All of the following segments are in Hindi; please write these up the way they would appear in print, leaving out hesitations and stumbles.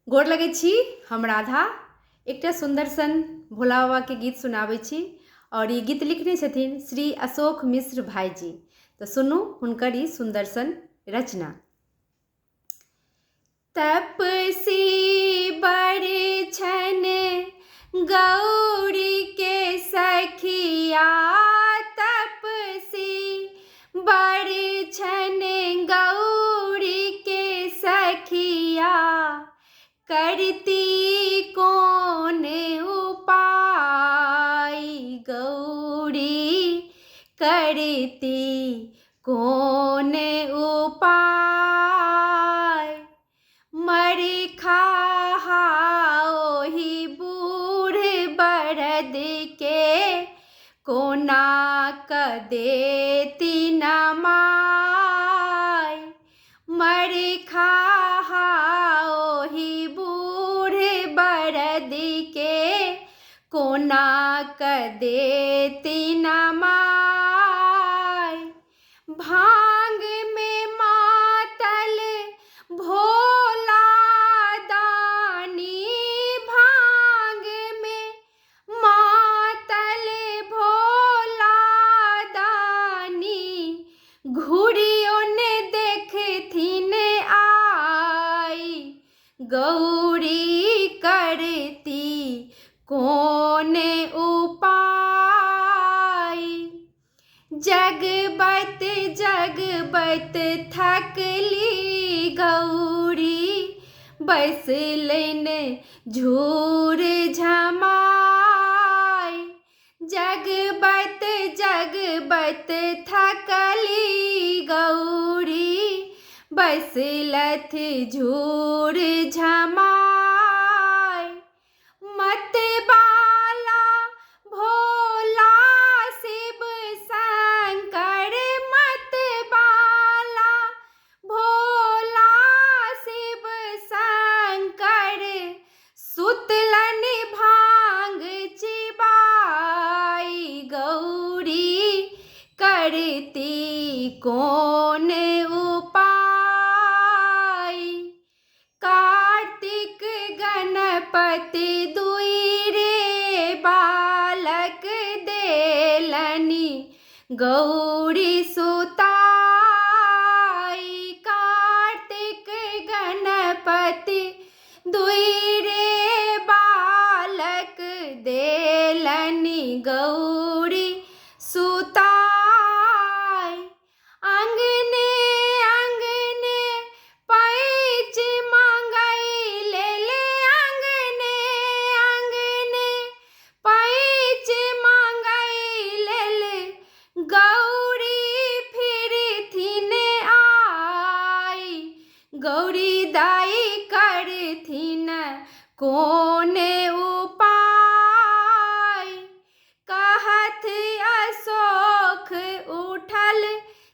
गोर लगै छी। हम राधा एकटा सुंदर सन भोला बाबा के गीत सुनाबै छी और ये गीत लिखने छथिन श्री अशोक मिश्र भाईजी। तो सुनू हुनकर ई सुंदर सन रचना। तपसी बड़ छन गौरी के सखिया, तपसी बड़ छन गौरी के सखिया, करती कौन उपाय गौरी, करती कौन उपाय। मरी खाहा ओही बूढ़ बरद के, कोना क देती नमाय। मरी खाहा ओही बूढ़ बरद के, कोना क देती नमाय। भांग में मातल भोला दानी, भांग में मातल भोला दानी, घुड़ियों ने देखथिन आई गौरी, करती कौन उपाय। जगबत जगबत थकली गौरी, बैसलन झूर झमाय। जगबत जगबत थकली गौरी, बैसलथ झूर झमाय। मत बाला भोला शिव शंकर, मत बाला भोला शिव शंकर, सुतलन भांग चिबाई गौरी, करती कौन उपाय। कार्तिक गणपति दुई रे बालक, देलनी गौरी सुताई। कार्तिक गणपति दुई रे बालक, देलनी गौरी सुताई। अंगने अंगने पैच मांगैले ले, अंगने अंगने पैच मांगैले ले, गौरी फिरथिन आई। गौरी दाई करथिन कौन उपाय। कहत अशोक उठल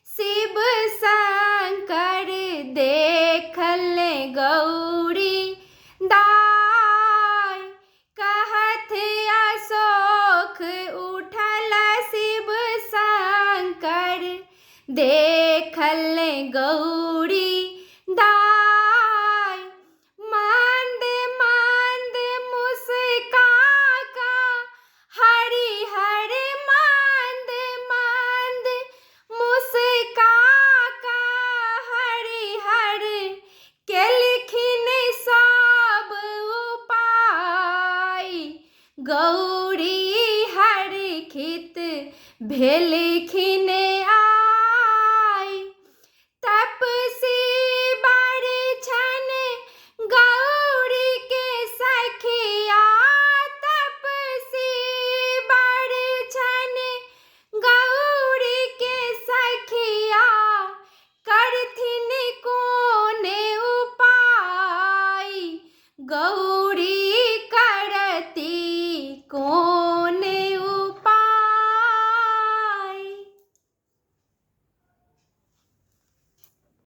शिव शंकर, देखल गौरी दाई। कहत अशोक उठल शिव शंकर, देखल गौरी दाई। मंद मंद मुस्का का हरि हर, मंद मंद मुस्का का हरि हर, केलखिन सब उपाय गौरी, हरखित भेलखिन आई। तपसी बड़ छन गौरी के सखिया, तपसी बड़ छन गौरी के सखिया, करथिन कौन उपाय गौरी।